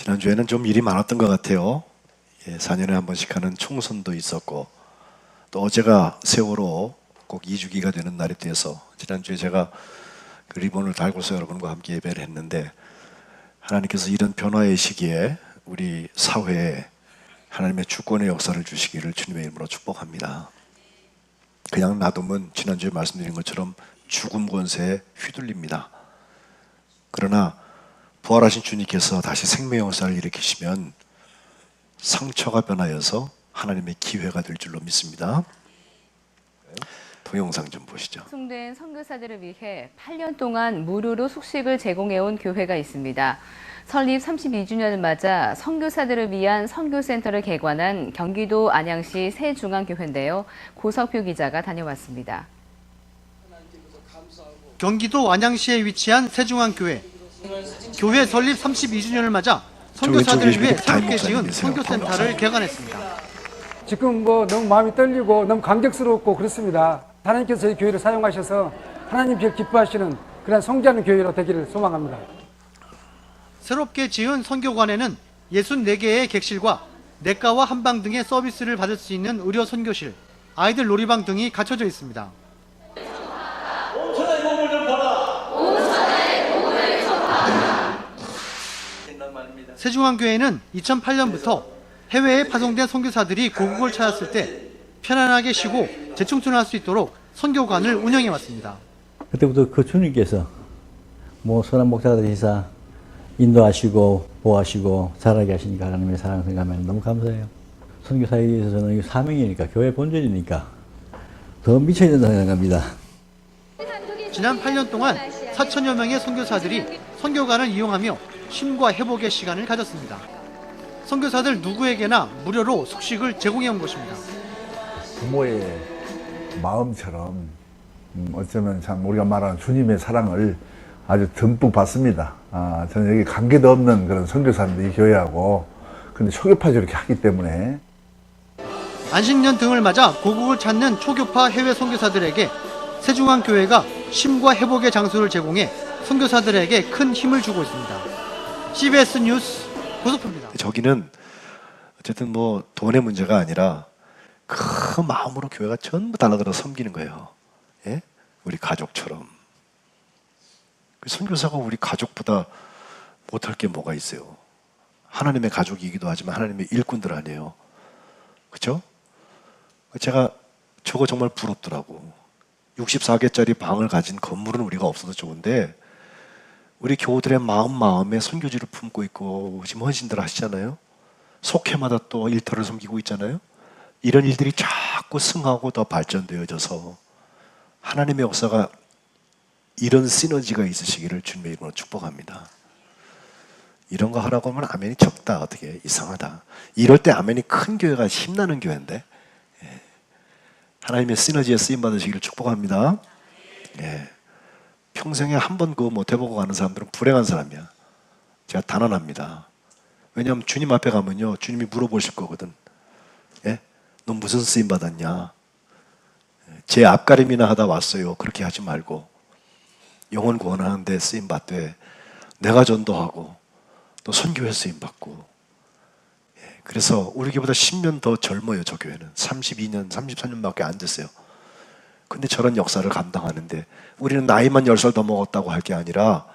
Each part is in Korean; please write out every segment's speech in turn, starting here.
지난주에는 좀 일이 많았던 것 같아요. 4년에 한 번씩 하는 총선도 있었고, 또 어제가 세월호 꼭 2주기가 되는 날이 돼서 지난주에 제가 그 리본을 달고서 여러분과 함께 예배를 했는데, 하나님께서 이런 변화의 시기에 우리 사회에 하나님의 주권의 역사를 주시기를 주님의 이름으로 축복합니다. 그냥 놔두면 지난주에 말씀드린 것처럼 죽음 권세에 휘둘립니다. 그러나 부활하신 주님께서 다시 생명의 역사를 일으키시면 상처가 변하여서 하나님의 기회가 될 줄로 믿습니다. 동영상 좀 보시죠. 파송된 선교사들을 위해 8년 동안 무료로 숙식을 제공해온 교회가 있습니다. 설립 32주년을 맞아 선교사들을 위한 선교센터를 개관한 경기도 안양시 새중앙교회인데요. 고석표 기자가 다녀왔습니다. 경기도 안양시에 위치한 새중앙교회. 교회 설립 32주년을 맞아 선교사들을 위해 새롭게 지은 선교센터를 개관했습니다. 지금 너무 마음이 떨리고 너무 감격스럽고 그렇습니다. 하나님께서 저희 교회를 사용하셔서 하나님께서 기뻐하시는 그런 성장하는 교회로 되기를 소망합니다. 새롭게 지은 선교관에는 64개의 객실과 내과와 한방 등의 서비스를 받을 수 있는 의료 선교실, 아이들 놀이방 등이 갖춰져 있습니다. 새중앙교회는 2008년부터 해외에 파송된 선교사들이 고국을 찾았을 때 편안하게 쉬고 재충전할 수 있도록 선교관을 운영해 왔습니다. 그때부터 그 주님께서 선한 목자가 되시사 인도하시고 보호하시고 자라게 하시니까 하나님의 사랑 생각하면 너무 감사해요. 선교사에 의해서 저는 이게 사명이니까 교회 본전이니까 더 미쳐야 된다고 생각합니다. 지난 8년 동안 4천여 명의 선교사들이 선교관을 이용하며 쉼과 회복의 시간을 가졌습니다. 선교사들 누구에게나 무료로 숙식을 제공해 온 것입니다. 부모의 마음처럼 어쩌면 참 우리가 말하는 주님의 사랑을 아주 듬뿍 받습니다. 저는 여기 관계도 없는 그런 선교사인데 이 교회하고 근데 초교파 저렇게 하기 때문에 안식년 등을 맞아 고국을 찾는 초교파 해외 선교사들에게 새중앙교회가 쉼과 회복의 장소를 제공해 선교사들에게 큰 힘을 주고 있습니다. CBS 뉴스 고석표입니다. 저기는 어쨌든 돈의 문제가 아니라 그 마음으로 교회가 전부 달라들어 섬기는 거예요. 예? 우리 가족처럼. 그 선교사가 우리 가족보다 못할 게 뭐가 있어요? 하나님의 가족이기도 하지만 하나님의 일꾼들 아니에요. 그렇죠? 제가 저거 정말 부럽더라고. 64개짜리 방을 가진 건물은 우리가 없어도 좋은데 우리 교우들의 마음에 선교지를 품고 있고 지금 헌신들 하시잖아요. 속회마다 또 일터를 섬기고 있잖아요. 이런 일들이 자꾸 승하고 더 발전되어져서 하나님의 역사가 이런 시너지가 있으시기를 주님의 이름으로 축복합니다. 이런 거 하라고 하면 아멘이 적다. 어떻게 이상하다. 이럴 때 아멘이 큰 교회가 힘나는 교회인데 하나님의 시너지에 쓰임 받으시기를 축복합니다. 평생에 한 번 그거 못 해보고 가는 사람들은 불행한 사람이야. 제가 단언합니다. 왜냐하면 주님 앞에 가면요 주님이 물어보실 거거든. 너 무슨 쓰임 받았냐? 제 앞가림이나 하다 왔어요. 그렇게 하지 말고 영혼 구원하는데 쓰임 받되 내가 전도하고 또 선교회 쓰임 받고. 그래서 우리 교회보다 10년 더 젊어요. 저 교회는 32년 33년밖에 안 됐어요. 근데 저런 역사를 감당하는데 우리는 나이만 10살 더 먹었다고 할 게 아니라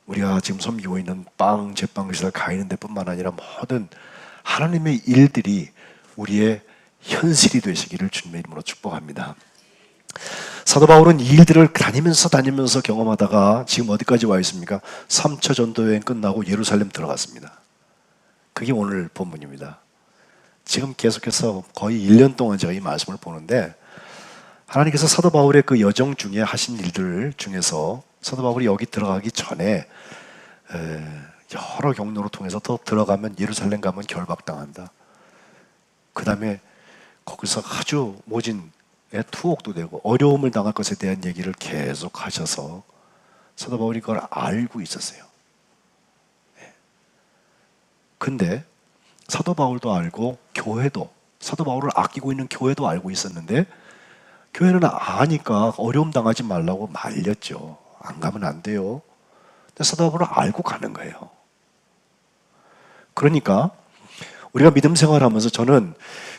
우리가 지금 섬기고 있는 제빵시설 가 있는 데뿐만 아니라 모든 하나님의 일들이 우리의 현실이 되시기를 주님의 이름으로 축복합니다. 사도 바울은 이 일들을 다니면서 경험하다가 지금 어디까지 와 있습니까? 3차 전도 여행 끝나고 예루살렘 들어갔습니다. 그게 오늘 본문입니다. 지금 계속해서 거의 1년 동안 제가 이 말씀을 보는데 하나님께서 사도 바울의 그 여정 중에 하신 일들 중에서 사도 바울이 여기 들어가기 전에 여러 경로를 통해서 더 들어가면 예루살렘 가면 결박당한다. 그 다음에 거기서 아주 모진 투옥도 되고 어려움을 당할 것에 대한 얘기를 계속 하셔서 사도 바울이 그걸 알고 있었어요. 근데 사도 바울도 알고 교회도 사도 바울을 아끼고 있는 교회도 알고 있었는데 교회는 아니까 어려움 당하지 말라고 말렸죠. 안 가면 안 돼요. 근데 사도 바울을 알고 가는 거예요. 그러니까 우리가 믿음 생활하면서 저는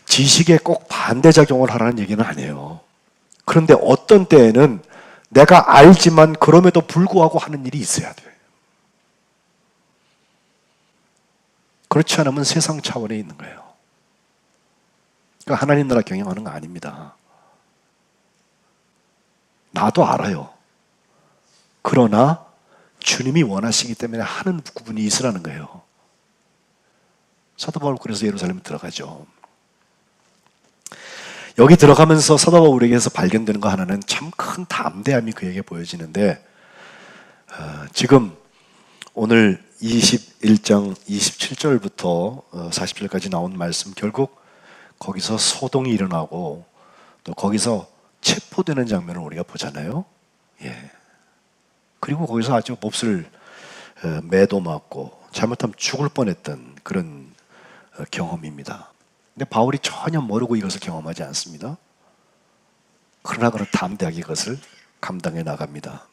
지식에 꼭 반대작용을 하라는 얘기는 아니에요. 그런데 어떤 때에는 내가 알지만 그럼에도 불구하고 하는 일이 있어야 돼요. 그렇지 않으면 세상 차원에 있는 거예요. 그러니까 하나님 나라 경영하는 거 아닙니다. 나도 알아요. 그러나 주님이 원하시기 때문에 하는 부분이 있으라는 거예요. 사도 바울 그래서 예루살렘에 들어가죠. 여기 들어가면서 사도 바울에게서 발견되는 거 하나는 참 큰 담대함이 그에게 보여지는데, 지금 오늘 21장 27절부터 40절까지 나온 말씀, 결국 거기서 소동이 일어나고 또 거기서 체포되는 장면을 우리가 보잖아요. 예. 그리고 거기서 아주 몹쓸 매도 맞고 잘못하면 죽을 뻔했던 그런 경험입니다. 근데 바울이 전혀 모르고 이것을 경험하지 않습니다. 그러나 담대하게 이것을 감당해 나갑니다.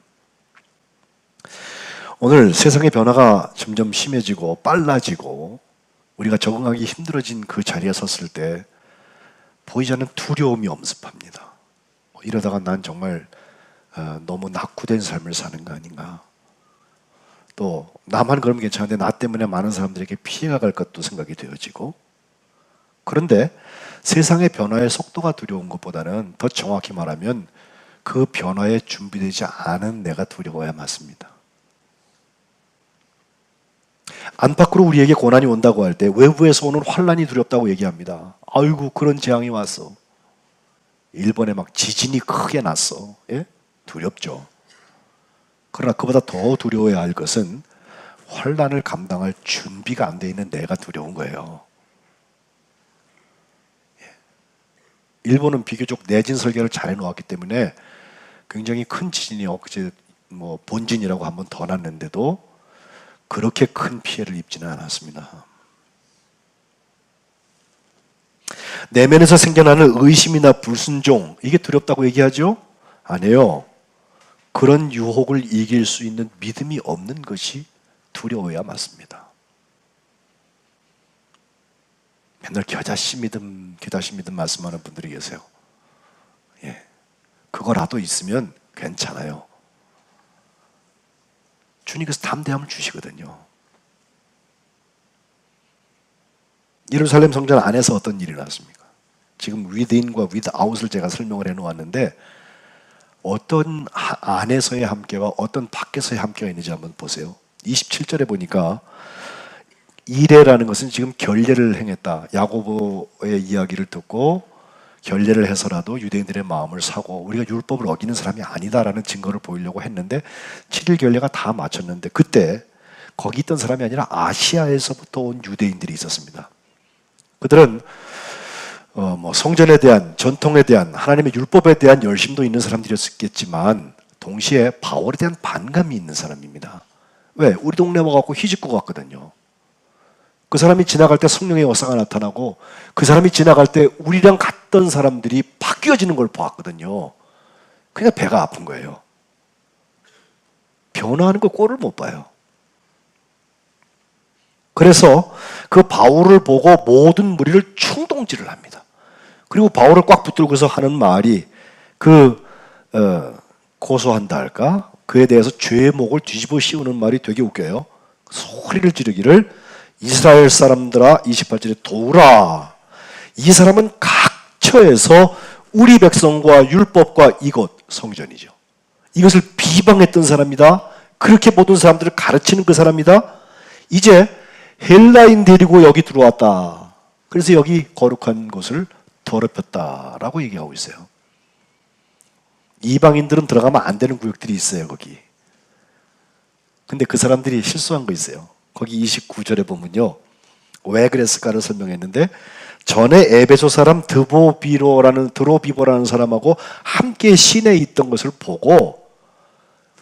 오늘 세상의 변화가 점점 심해지고 빨라지고 우리가 적응하기 힘들어진 그 자리에 섰을 때 보이지 않는 두려움이 엄습합니다. 이러다가 난 정말 너무 낙후된 삶을 사는 거 아닌가. 또 나만 그러면 괜찮은데 나 때문에 많은 사람들에게 피해가 갈 것도 생각이 되어지고, 그런데 세상의 변화의 속도가 두려운 것보다는 더 정확히 말하면 그 변화에 준비되지 않은 내가 두려워야 맞습니다. 안팎으로 우리에게 고난이 온다고 할 때 외부에서 오는 환란이 두렵다고 얘기합니다. 아이고 그런 재앙이 왔어. 일본에 막 지진이 크게 났어. 예? 두렵죠. 그러나 그보다 더 두려워야 할 것은 환란을 감당할 준비가 안 돼 있는 내가 두려운 거예요. 일본은 비교적 내진 설계를 잘 해놓았기 때문에 굉장히 큰 지진이 엊그제 본진이라고 한번 더 났는데도 그렇게 큰 피해를 입지는 않았습니다. 내면에서 생겨나는 의심이나 불순종, 이게 두렵다고 얘기하죠? 아니에요. 그런 유혹을 이길 수 있는 믿음이 없는 것이 두려워야 맞습니다. 맨날 겨자씨 믿음 말씀하는 분들이 계세요. 예, 그거라도 있으면 괜찮아요. 주님께서 담대함을 주시거든요. 예루살렘 성전 안에서 어떤 일이 났습니까? 지금 within과 without을 제가 설명을 해놓았는데 어떤 안에서의 함께와 어떤 밖에서의 함께가 있는지 한번 보세요. 27절에 보니까 이레라는 것은 지금 결례를 행했다. 야고보의 이야기를 듣고 결례를 해서라도 유대인들의 마음을 사고 우리가 율법을 어기는 사람이 아니다라는 증거를 보이려고 했는데 7일 결례가 다 마쳤는데 그때 거기 있던 사람이 아니라 아시아에서부터 온 유대인들이 있었습니다. 그들은 성전에 대한 전통에 대한 하나님의 율법에 대한 열심도 있는 사람들이었겠지만 동시에 바울에 대한 반감이 있는 사람입니다. 왜? 우리 동네 와갖고 희짓고 갔거든요. 그 사람이 지나갈 때 성령의 역사가 나타나고 그 사람이 지나갈 때 우리랑 갔던 사람들이 바뀌어지는 걸 보았거든요. 그러니까 배가 아픈 거예요. 변화하는 거 꼴을 못 봐요. 그래서 그 바울을 보고 모든 무리를 충동질을 합니다. 그리고 바울을 꽉 붙들고서 하는 말이 고소한다 할까? 그에 대해서 죄의 목을 뒤집어 씌우는 말이 되게 웃겨요. 소리를 지르기를 이스라엘 사람들아 28절에 도우라. 이 사람은 각처에서 우리 백성과 율법과 이곳 성전이죠. 이것을 비방했던 사람이다. 그렇게 모든 사람들을 가르치는 그 사람이다. 이제 헬라인 데리고 여기 들어왔다. 그래서 여기 거룩한 곳을 더럽혔다라고 얘기하고 있어요. 이방인들은 들어가면 안 되는 구역들이 있어요, 거기. 근데 그 사람들이 실수한 거 있어요. 거기 29절에 보면요. 왜 그랬을까를 설명했는데 전에 에베소 사람 드로비보라는 사람하고 함께 시내에 있던 것을 보고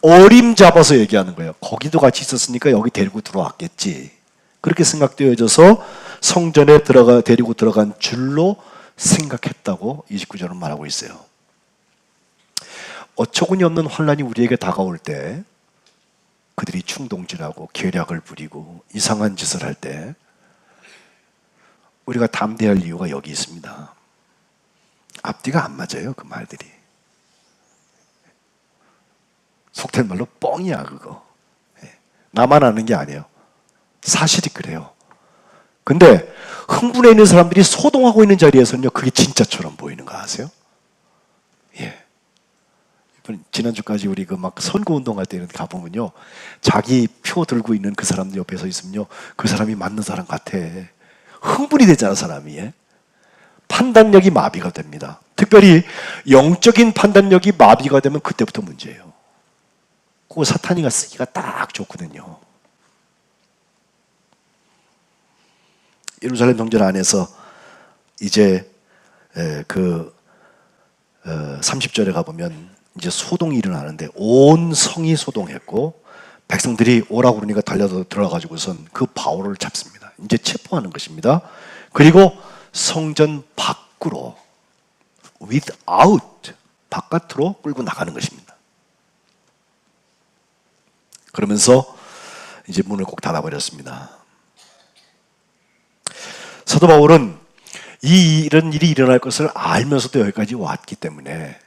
어림잡아서 얘기하는 거예요. 거기도 같이 있었으니까 여기 데리고 들어왔겠지. 그렇게 생각되어져서 성전에 데리고 들어간 줄로 생각했다고 29절은 말하고 있어요. 어처구니 없는 환란이 우리에게 다가올 때 그들이 충동질하고 계략을 부리고 이상한 짓을 할 때 우리가 담대할 이유가 여기 있습니다. 앞뒤가 안 맞아요, 그 말들이. 속된 말로 뻥이야, 그거. 나만 아는 게 아니에요. 사실이 그래요. 근데 흥분해 있는 사람들이 소동하고 있는 자리에서는요, 그게 진짜처럼 보이는 거 아세요? 예. 지난주까지 우리 그 막 선거 운동할 때 가보면요, 자기 표 들고 있는 그 사람들 옆에 서 있으면요, 그 사람이 맞는 사람 같아. 흥분이 되잖아, 사람이. 예? 판단력이 마비가 됩니다. 특별히 영적인 판단력이 마비가 되면 그때부터 문제예요. 그거 사탄이가 쓰기가 딱 좋거든요. 예루살렘 성전 안에서 이제 30절에 가보면 이제 소동이 일어나는데 온 성이 소동했고 백성들이 오라고 그러니까 달려서 들어가지고선 그 바울을 잡습니다. 이제 체포하는 것입니다. 그리고 성전 밖으로 without 바깥으로 끌고 나가는 것입니다. 그러면서 이제 문을 꼭 닫아버렸습니다. 사도 바울은 이런 일이 일어날 것을 알면서도 여기까지 왔기 때문에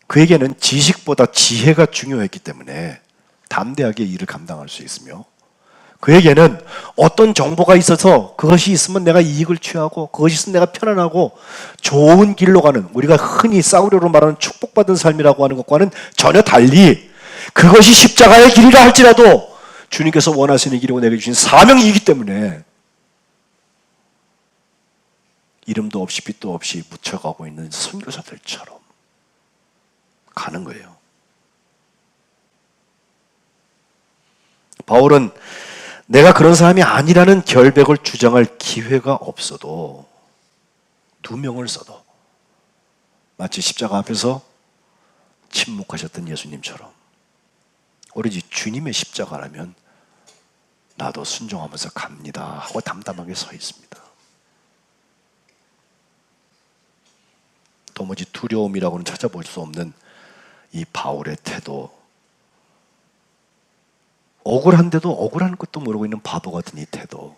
그에게는 지식보다 지혜가 중요했기 때문에 담대하게 일을 감당할 수 있으며 그에게는 어떤 정보가 있어서 그것이 있으면 내가 이익을 취하고 그것이 있으면 내가 편안하고 좋은 길로 가는, 우리가 흔히 사우려로 말하는 축복받은 삶이라고 하는 것과는 전혀 달리 그것이 십자가의 길이라 할지라도 주님께서 원하시는 길이고 내게 주신 사명이기 때문에 이름도 없이 빛도 없이 묻혀가고 있는 선교사들처럼 가는 거예요. 바울은 내가 그런 사람이 아니라는 결백을 주장할 기회가 없어도 2명을 써도 마치 십자가 앞에서 침묵하셨던 예수님처럼 오로지 주님의 십자가라면 나도 순종하면서 갑니다 하고 담담하게 서 있습니다. 도무지 두려움이라고는 찾아볼 수 없는 이 바울의 태도, 억울한데도 억울한 것도 모르고 있는 바보 같은 이 태도,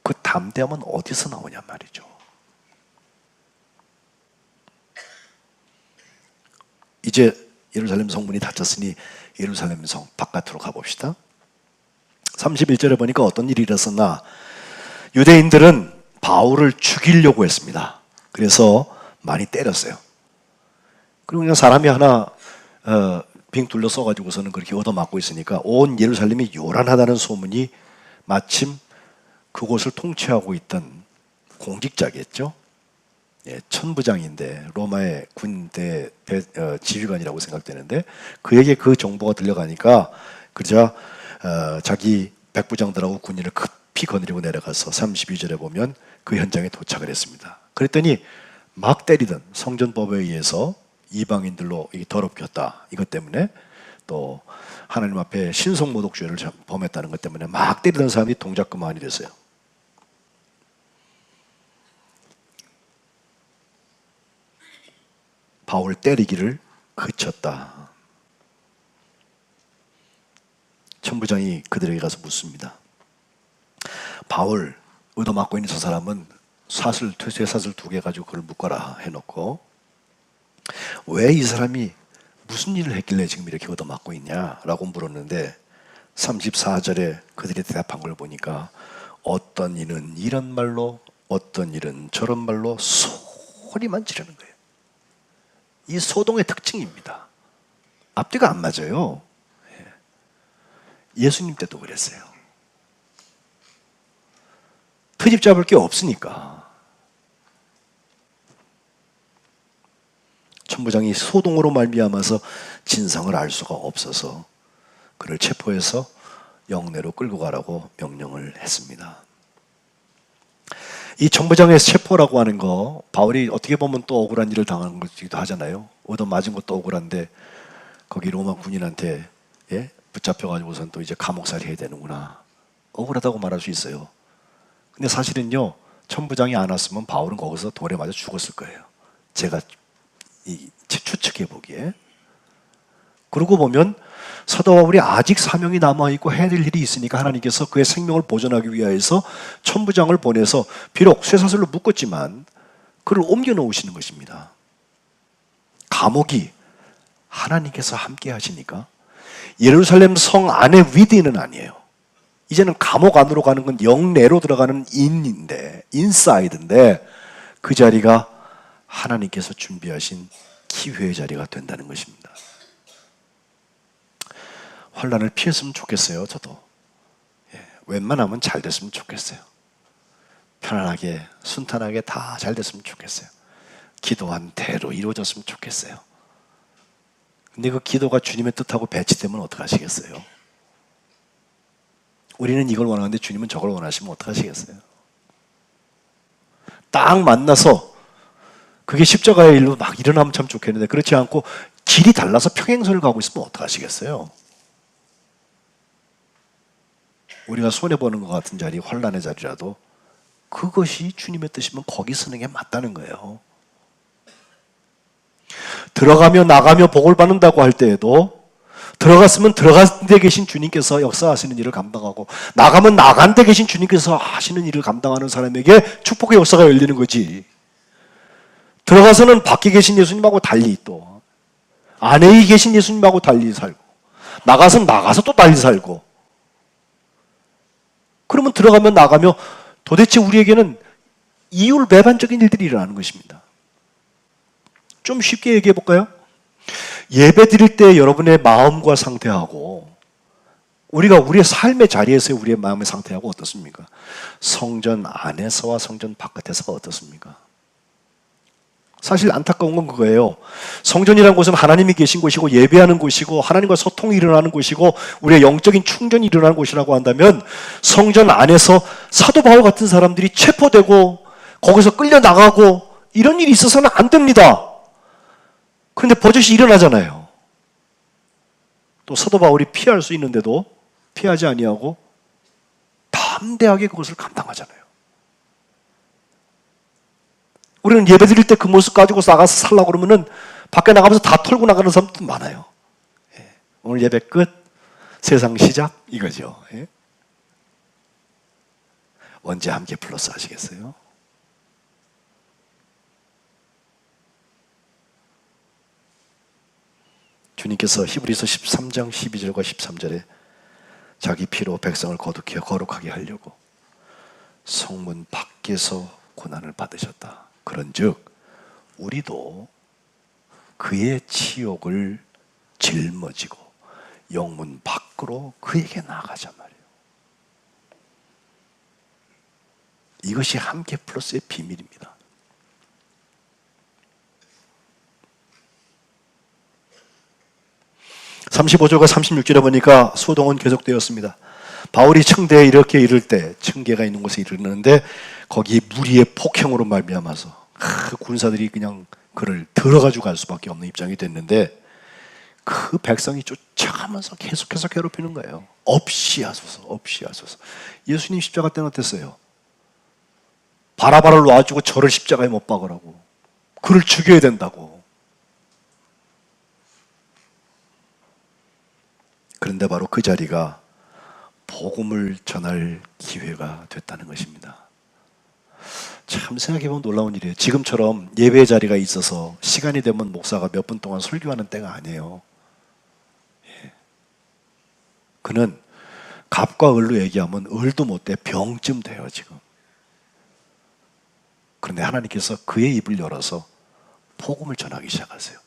그 담대함은 어디서 나오냐 말이죠. 이제 예루살렘 성문이 닫혔으니 예루살렘 성 바깥으로 가봅시다. 31절에 보니까 어떤 일이 일어났나. 유대인들은 바울을 죽이려고 했습니다. 그래서 많이 때렸어요. 그리고 그냥 사람이 하나 빙 둘러서가지고서는 그렇게 얻어맞고 있으니까 온 예루살렘이 요란하다는 소문이 마침 그곳을 통치하고 있던 공직자겠죠. 예, 천부장인데 로마의 군대 지휘관이라고 생각되는데 그에게 그 정보가 들려가니까 그저 자기 백부장들하고 군인을 급히 거느리고 내려가서 32절에 보면 그 현장에 도착을 했습니다. 그랬더니 막 때리던 성전법에 의해서 이방인들로 더럽게 했다. 이것 때문에 또 하나님 앞에 신성모독죄를 범했다는 것 때문에 막 때리던 사람이 동작 그만이 됐어요. 바울 때리기를 그쳤다. 천부장이 그들에게 가서 묻습니다. 바울 얻어맞고 있는 저 사람은 쇠사슬 2개 가지고 그걸 묶어라 해놓고 왜 이 사람이 무슨 일을 했길래 지금 이렇게 얻어맞고 있냐라고 물었는데 34절에 그들이 대답한 걸 보니까 어떤 이는 이런 말로 어떤 일은 저런 말로 소리만 지르는 거예요. 이 소동의 특징입니다. 앞뒤가 안 맞아요. 예수님 때도 그랬어요. 트집 잡을 게 없으니까. 천부장이 소동으로 말미암아서 진상을 알 수가 없어서 그를 체포해서 영내로 끌고 가라고 명령을 했습니다. 이 천부장의 체포라고 하는 거 바울이 어떻게 보면 또 억울한 일을 당하는 것이기도 하잖아요. 얻어맞은 것도 억울한데 거기 로마 군인한테 붙잡혀가지고선 또 이제 감옥살이 해야 되는구나. 억울하다고 말할 수 있어요. 근데 사실은요, 천부장이 안 왔으면 바울은 거기서 돌에 맞아 죽었을 거예요. 제가 추측해 보기에. 그러고 보면 사도 바울이 아직 사명이 남아있고 해야 될 일이 있으니까 하나님께서 그의 생명을 보존하기 위하여서 천부장을 보내서 비록 쇠사슬로 묶었지만 그를 옮겨 놓으시는 것입니다. 감옥이 하나님께서 함께 하시니까 예루살렘 성 안의 위드인은 아니에요. 이제는 감옥 안으로 가는 건 영내로 들어가는 인사이드인데 그 자리가 하나님께서 준비하신 기회의 자리가 된다는 것입니다. 환난을 피했으면 좋겠어요. 저도 웬만하면 잘 됐으면 좋겠어요. 편안하게 순탄하게 다 잘 됐으면 좋겠어요. 기도한 대로 이루어졌으면 좋겠어요. 근데 그 기도가 주님의 뜻하고 배치되면 어떡하시겠어요? 우리는 이걸 원하는데 주님은 저걸 원하시면 어떡하시겠어요? 딱 만나서 그게 십자가의 일로 막 일어나면 참 좋겠는데 그렇지 않고 길이 달라서 평행선을 가고 있으면 어떡하시겠어요? 우리가 손해보는 것 같은 자리, 환난의 자리라도 그것이 주님의 뜻이면 거기 서는 게 맞다는 거예요. 들어가며 나가며 복을 받는다고 할 때에도 들어갔으면 들어간 데 계신 주님께서 역사하시는 일을 감당하고 나가면 나간 데 계신 주님께서 하시는 일을 감당하는 사람에게 축복의 역사가 열리는 거지. 들어가서는 밖에 계신 예수님하고 달리 또 안에 계신 예수님하고 달리 살고 나가서 또 달리 살고 그러면 들어가면 나가며 도대체 우리에게는 이율배반적인 일들이 일어나는 것입니다. 좀 쉽게 얘기해 볼까요? 예배 드릴 때 여러분의 마음과 상태하고 우리가 우리의 삶의 자리에서의 우리의 마음의 상태하고 어떻습니까? 성전 안에서와 성전 바깥에서가 어떻습니까? 사실 안타까운 건 그거예요. 성전이라는 곳은 하나님이 계신 곳이고 예배하는 곳이고 하나님과 소통이 일어나는 곳이고 우리의 영적인 충전이 일어나는 곳이라고 한다면 성전 안에서 사도 바울 같은 사람들이 체포되고 거기서 끌려나가고 이런 일이 있어서는 안 됩니다. 그런데 버젓이 일어나잖아요. 또 사도 바울이 피할 수 있는데도 피하지 아니하고 담대하게 그것을 감당하잖아요. 우리는 예배 드릴 때 그 모습 가지고 나가서 살려고 그러면은 밖에 나가면서 다 털고 나가는 사람도 많아요. 오늘 예배 끝, 세상 시작 이거죠. 언제 함께 플러스 하시겠어요? 주님께서 히브리서 13장 12절과 13절에 자기 피로 백성을 거룩하게 하려고 성문 밖에서 고난을 받으셨다. 그런즉 우리도 그의 치욕을 짊어지고 영문 밖으로 그에게 나아가자 말이에요. 이것이 함께 플러스의 비밀입니다. (35절과 36절에) 보니까 소동은 계속되었습니다. 바울이 청대에 이렇게 이를 때 청계가 있는 곳에 이르는데 거기에 무리의 폭행으로 말미암아서 군사들이 그냥 그를 들어가지고 갈 수밖에 없는 입장이 됐는데 그 백성이 쫓아가면서 계속해서 괴롭히는 거예요. 없이 하소서, 없이 하소서. 예수님 십자가 때는 어땠어요? 바라바를 놔주고 저를 십자가에 못 박으라고, 그를 죽여야 된다고. 그런데 바로 그 자리가 복음을 전할 기회가 됐다는 것입니다. 참 생각해보면 놀라운 일이에요. 지금처럼 예배 자리가 있어서 시간이 되면 목사가 몇 분 동안 설교하는 때가 아니에요. 그는 갑과 을로 얘기하면 을도 못 돼, 병쯤 돼요 지금. 그런데 하나님께서 그의 입을 열어서 복음을 전하기 시작하세요.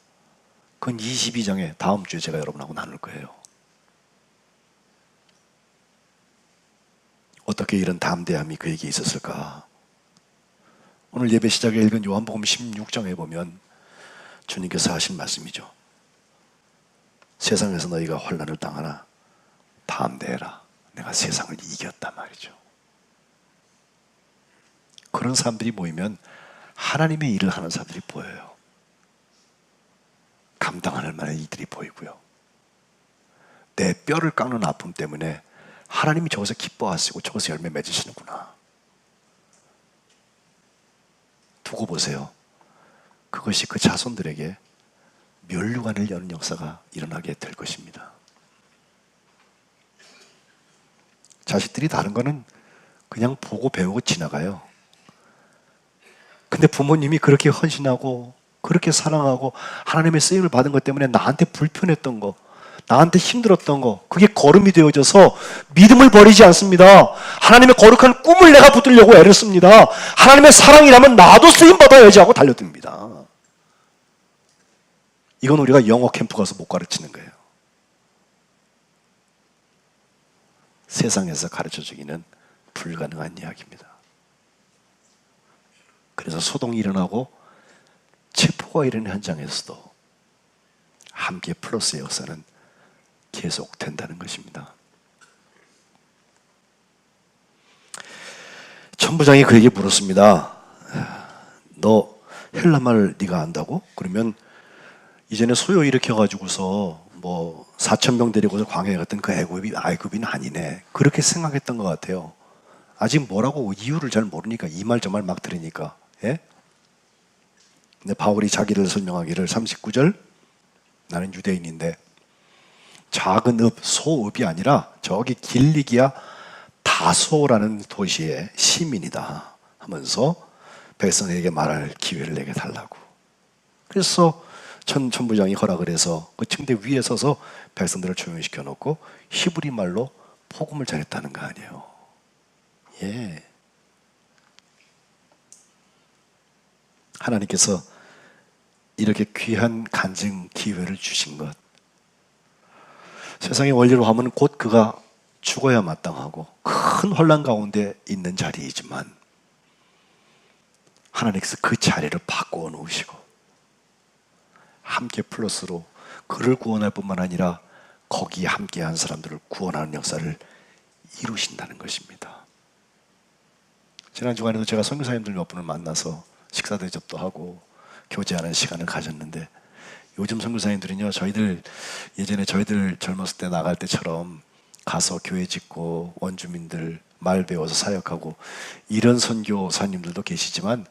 그건 22장에 다음 주에 제가 여러분하고 나눌 거예요. 어떻게 이런 담대함이 그에게 있었을까? 오늘 예배 시작에 읽은 요한복음 16장에 보면 주님께서 하신 말씀이죠. 세상에서 너희가 환난을 당하나 담대해라. 내가 세상을 이겼단 말이죠. 그런 사람들이 모이면 하나님의 일을 하는 사람들이 보여요. 감당할 만한 이들이 보이고요. 내 뼈를 깎는 아픔 때문에 하나님이 저것에 기뻐하시고 저것에 열매 맺으시는구나. 두고 보세요. 그것이 그 자손들에게 면류관을 여는 역사가 일어나게 될 것입니다. 자식들이 다른 거는 그냥 보고 배우고 지나가요. 근데 부모님이 그렇게 헌신하고 그렇게 사랑하고 하나님의 쓰임을 받은 것 때문에 나한테 불편했던 거, 나한테 힘들었던 거, 그게 거름이 되어져서 믿음을 버리지 않습니다. 하나님의 거룩한 꿈을 내가 붙들려고 애를 씁니다. 하나님의 사랑이라면 나도 쓰임 받아야지 하고 달려듭니다. 이건 우리가 영어 캠프 가서 못 가르치는 거예요. 세상에서 가르쳐주기는 불가능한 이야기입니다. 그래서 소동이 일어나고 체포가 일어나는 현장에서도 함께 플러스의 역사는 계속된다는 것입니다. 천부장이 그에게 물었습니다. 너 헬라말 네가 안다고? 그러면 이전에 소요 일으켜가지고서 뭐 4,000명 데리고서 광야에 갔던 그 애굽인 아니네. 그렇게 생각했던 것 같아요. 아직 뭐라고 이유를 잘 모르니까 이 말 저 말 막 들으니까. 예? 근데 바울이 자기를 설명하기를 39절 나는 유대인인데 작은 읍, 소읍이 아니라 저기 길리기아 다소라는 도시의 시민이다 하면서 백성에게 말할 기회를 내게 달라고. 그래서 천부장이 허락을 해서 그 침대 위에 서서 백성들을 조용시켜 놓고 히브리 말로 복음을 전했다는 거 아니에요. 예. 하나님께서 이렇게 귀한 간증 기회를 주신 것, 세상의 원리로 하면 곧 그가 죽어야 마땅하고 큰 혼란 가운데 있는 자리이지만 하나님께서 그 자리를 바꾸어 놓으시고 함께 플러스로 그를 구원할 뿐만 아니라 거기에 함께한 사람들을 구원하는 역사를 이루신다는 것입니다. 지난 주간에도 제가 선교사님들 몇 분을 만나서 식사 대접도 하고 교제하는 시간을 가졌는데, 요즘 선교사님들은요, 예전에 저희들 젊었을 때 나갈 때처럼 가서 교회 짓고 원주민들 말 배워서 사역하고 이런 선교사님들도 계시지만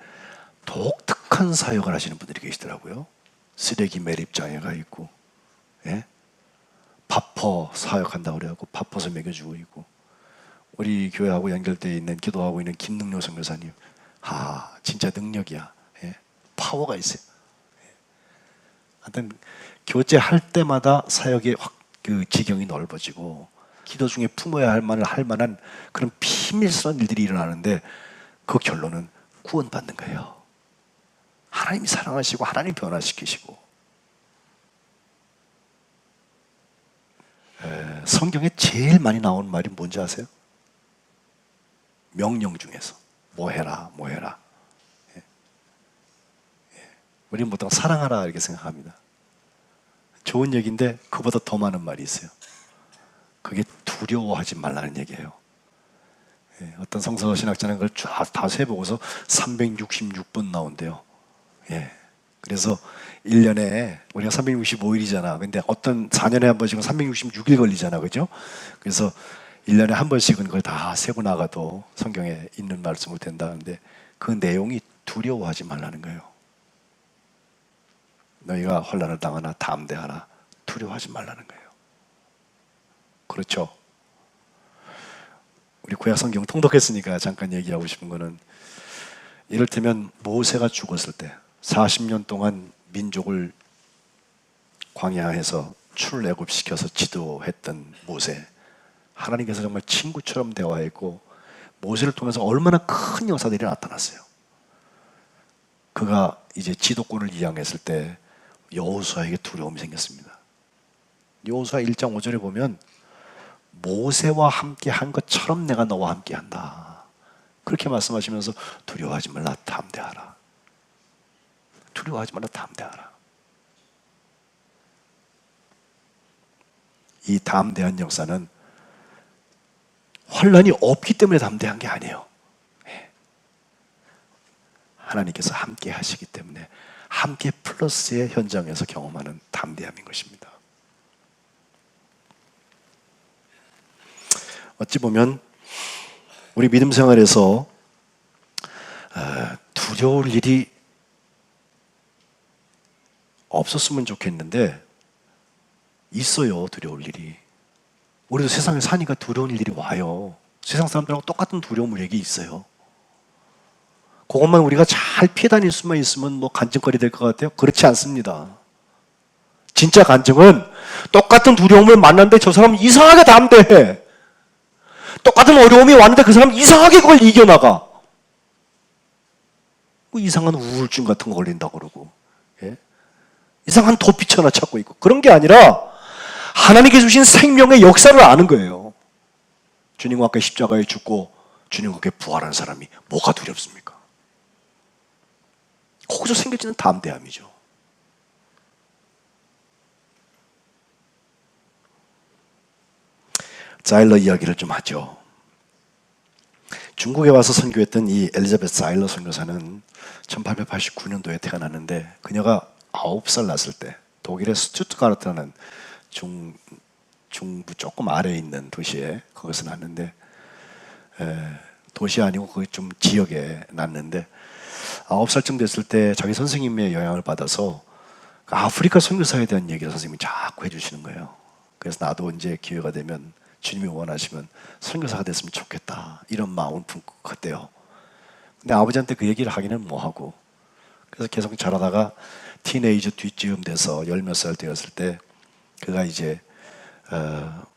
독특한 사역을 하시는 분들이 계시더라고요. 쓰레기 매립장에 가 있고, 예? 밥퍼 사역한다고 그래갖고 밥퍼서 먹여주고 있고, 우리 교회하고 연결되어 있는 기도하고 있는 김능료 선교사님, 진짜 능력이야. 예? 파워가 있어요. 예. 하여튼 교제할 때마다 사역의 그 지경이 넓어지고 기도 중에 품어야 할 만한 그런 비밀스러운 일들이 일어나는데 그 결론은 구원받는 거예요. 하나님이 사랑하시고 하나님 변화시키시고. 성경에 제일 많이 나오는 말이 뭔지 아세요? 명령 중에서 뭐 해라, 뭐 해라. 우리는 보통 사랑하라 이렇게 생각합니다. 좋은 얘기인데 그보다 더 많은 말이 있어요. 그게 두려워하지 말라는 얘기예요. 어떤 성서 신학자는 그걸 다 세보고서 366번 나온대요. 그래서 1년에 우리가 365일이잖아. 근데 어떤 4년에 한 번씩은 366일 걸리잖아. 그죠? 그래서 1년에 한 번씩은 그걸 다 세고 나가도 성경에 있는 말씀을 된다는데 그 내용이 두려워하지 말라는 거예요. 너희가 혼란을 당하나 담대하라. 두려워하지 말라는 거예요. 그렇죠? 우리 구약 성경 통독했으니까 잠깐 얘기하고 싶은 거는, 이를테면 모세가 죽었을 때 40년 동안 민족을 광야에서 출애굽시켜서 지도했던 모세, 하나님께서 정말 친구처럼 대화했고 모세를 통해서 얼마나 큰 역사들이 나타났어요. 그가 이제 지도권을 이양했을 때 여호수아에게 두려움이 생겼습니다. 여호수아 1장 5절에 보면 모세와 함께 한 것처럼 내가 너와 함께 한다. 그렇게 말씀하시면서 두려워하지 말라, 담대하라. 두려워하지 말라, 담대하라. 이 담대한 역사는 혼란이 없기 때문에 담대한 게 아니에요. 하나님께서 함께 하시기 때문에 함께 플러스의 현장에서 경험하는 담대함인 것입니다. 어찌 보면 우리 믿음 생활에서 두려울 일이 없었으면 좋겠는데 있어요. 두려울 일이. 우리도 세상에 사니까 두려운 일들이 와요. 세상 사람들하고 똑같은 두려움 우리에게 있어요. 그것만 우리가 잘 피해 다닐 수만 있으면 뭐 간증거리 될 것 같아요? 그렇지 않습니다. 진짜 간증은 똑같은 두려움을 만났는데 저 사람은 이상하게 담대해. 똑같은 어려움이 왔는데 그 사람은 이상하게 그걸 이겨나가. 뭐 이상한 우울증 같은 거 걸린다고 그러고, 예? 이상한 도피처 하나 찾고 있고. 그런 게 아니라 하나님께 주신 생명의 역사를 아는 거예요. 주님과 함께 십자가에 죽고 주님과 함께 부활한 사람이 뭐가 두렵습니까? 거기서 생겨지는 담대함이죠. 자일러 이야기를 좀 하죠. 중국에 와서 선교했던 이 엘리자베스 자일러 선교사는 1889년도에 태어났는데 그녀가 9살 났을 때 독일의 스투트가르트라는 중부 조금 아래에 있는 도시에 거기서 났는데, 도시 아니고 거기 좀 지역에 났는데 9살쯤 됐을 때 자기 선생님의 영향을 받아서 아프리카 선교사에 대한 얘기를 선생님이 자꾸 해주시는 거예요. 그래서 나도 이제 기회가 되면 주님이 원하시면 선교사가 됐으면 좋겠다 이런 마음을 품고 갔대요. 근데 아버지한테 그 얘기를 하기는 뭐하고, 그래서 계속 자라다가 티네이저 뒤쯤 돼서 열 몇 살 되었을 때 그가 이제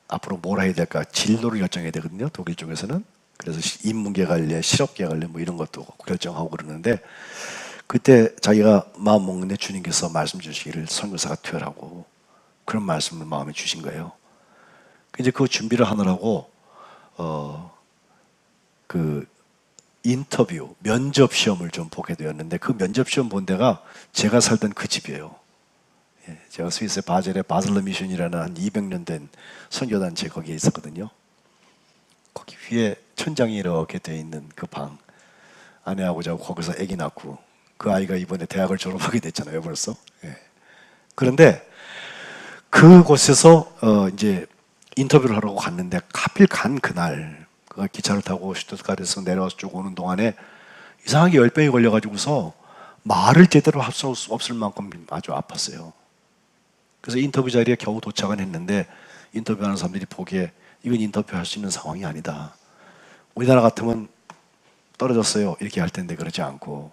앞으로 뭘 해야 될까 진로를 결정해야 되거든요, 독일 쪽에서는. 그래서 인문계 갈래 실업계 갈래 뭐 이런 것도 결정하고 그러는데, 그때 자기가 마음 먹는데 주님께서 말씀 주시기를 선교사가 되라고 그런 말씀을 마음에 주신 거예요. 이제 그 준비를 하느라고 그 인터뷰 면접 시험을 좀 보게 되었는데, 그 면접 시험 본 데가 제가 살던 그 집이에요. 예, 제가 스위스의 바젤의 바슬러 미션이라는 한 200년 된 선교단체 거기에 있었거든요. 거기 위에 천장이 이렇게 돼 있는 그 방, 아내하고 자고 거기서 아기 낳고, 그 아이가 이번에 대학을 졸업하게 됐잖아요 벌써. 예. 그런데 그곳에서 이제 인터뷰를 하려고 갔는데 하필 간 그날 그가 기차를 타고 슈투트가르트에서 내려와서 쭉 오는 동안에 이상하게 열병이 걸려가지고서 말을 제대로 할 수 없을 만큼 아주 아팠어요. 그래서 인터뷰 자리에 겨우 도착은 했는데 인터뷰하는 사람들이 보기에 이건 인터뷰할 수 있는 상황이 아니다. 우리나라 같으면 떨어졌어요 이렇게 할 텐데 그러지 않고,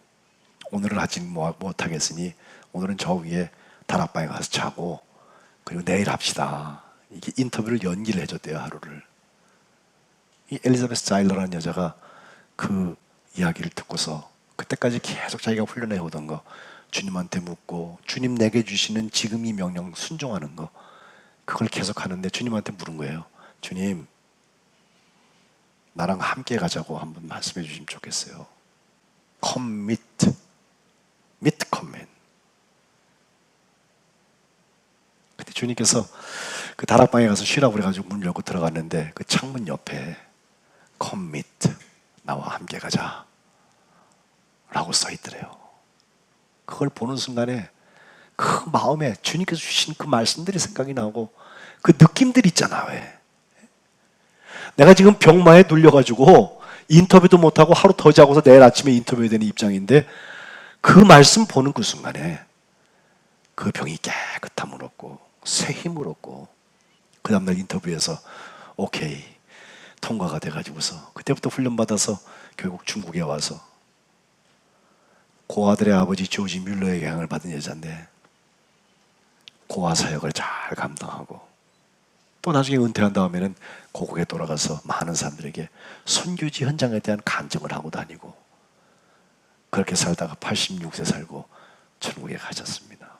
오늘은 하지 못하겠으니 오늘은 저 위에 다락방에 가서 자고 그리고 내일 합시다. 이게 인터뷰를 연기를 해줬대요, 하루를. 이 엘리자베스 자일러라는 여자가 그 이야기를 듣고서 그때까지 계속 자기가 훈련해 오던 거, 주님한테 묻고 주님 내게 주시는 지금 이 명령 순종하는 거, 그걸 계속 하는데 주님한테 물은 거예요. 주님, 나랑 함께 가자고 한번 말씀해 주시면 좋겠어요. commit, command. 그때 주님께서 그 다락방에 가서 쉬라고 그래가지고 문 열고 들어갔는데 그 창문 옆에 commit, 나와 함께 가자 라고 써있더래요. 그걸 보는 순간에 그 마음에 주님께서 주신 그 말씀들이 생각이 나고, 그 느낌들 있잖아. 왜 내가 지금 병마에 눌려가지고 인터뷰도 못하고 하루 더 자고서 내일 아침에 인터뷰해야 되는 입장인데, 그 말씀 보는 그 순간에 그 병이 깨끗함을 얻고 새 힘을 얻고, 그 다음날 인터뷰에서 오케이 통과가 돼가지고서 그때부터 훈련받아서 결국 중국에 와서 고아들의 아버지 조지 뮬러의 영향을 받은 여자인데 고아 사역을 잘 감당하고, 또 나중에 은퇴한 다음에는 고국에 돌아가서 많은 사람들에게 선교지 현장에 대한 간증을 하고 다니고, 그렇게 살다가 86세 살고 천국에 가셨습니다.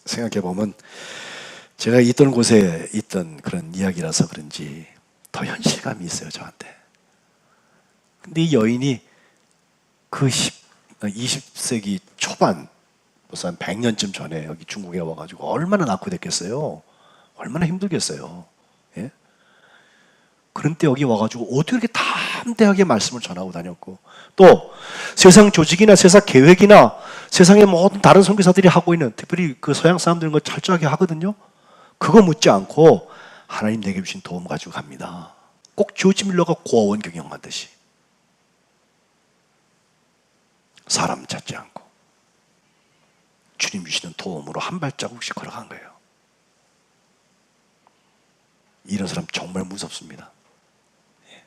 생각해보면 제가 있던 곳에 있던 그런 이야기라서 그런지 더 현실감이 있어요, 저한테. 근데 이 여인이 그 20세기 초반, 벌써 한 100년쯤 전에 여기 중국에 와가지고 얼마나 낙후됐겠어요. 얼마나 힘들겠어요. 예? 그런 때 여기 와가지고 어떻게 이렇게 담대하게 말씀을 전하고 다녔고, 또 세상 조직이나 세상 계획이나 세상의 모든 다른 선교사들이 하고 있는, 특별히 그 서양 사람들은 거 철저하게 하거든요. 그거 묻지 않고 하나님 내게 주신 도움 가지고 갑니다. 꼭 조지 밀러가 고아원 경영하듯이 사람 찾지 않고 주님 주시는 도움으로 한 발자국씩 걸어간 거예요. 이런 사람 정말 무섭습니다. 예.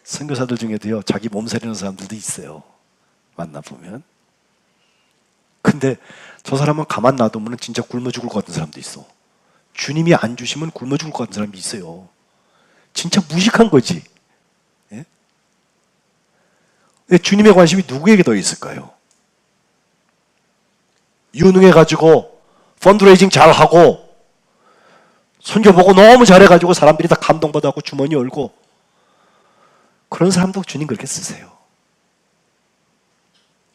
선교사들 중에도요, 자기 몸살이는 사람들도 있어요. 만나보면. 근데 저 사람은 가만 놔두면 진짜 굶어 죽을 것 같은 사람도 있어. 주님이 안 주시면 굶어 죽을 것 같은 사람이 있어요. 진짜 무식한 거지. 예? 근데 주님의 관심이 누구에게 더 있을까요? 유능해가지고 펀드레이징 잘하고 선교 보고 너무 잘해가지고 사람들이 다 감동받아갖고 주머니 열고 그런 사람도 주님 그렇게 쓰세요.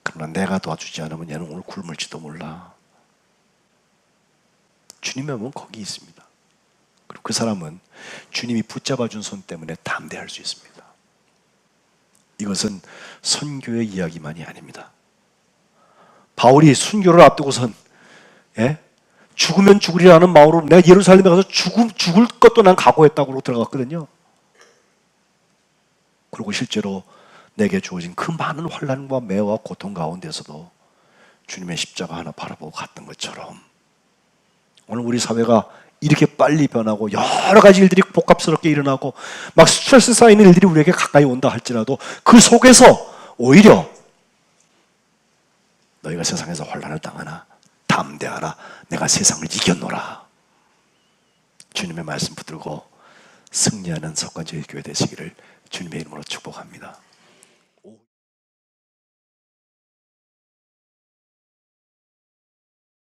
그러나 내가 도와주지 않으면 얘는 오늘 굶을지도 몰라. 주님의 몸은 거기 있습니다. 그리고 그 사람은 주님이 붙잡아준 손 때문에 담대할 수 있습니다. 이것은 선교의 이야기만이 아닙니다. 바울이 순교를 앞두고선 죽으면 죽으리라는 마음으로 내가 예루살렘에 가서 죽을 것도 난 각오했다고 들어갔거든요. 그리고 실제로 내게 주어진 그 많은 환난과 매와 고통 가운데서도 주님의 십자가 하나 바라보고 갔던 것처럼 오늘 우리 사회가 이렇게 빨리 변하고 여러 가지 일들이 복합스럽게 일어나고 막 스트레스 쌓이는 일들이 우리에게 가까이 온다 할지라도 그 속에서 오히려 너희가 세상에서 환난을 당하나 담대하라. 내가 세상을 이겼노라. 주님의 말씀 붙들고 승리하는 석관제일 교회 되시기를 주님의 이름으로 축복합니다.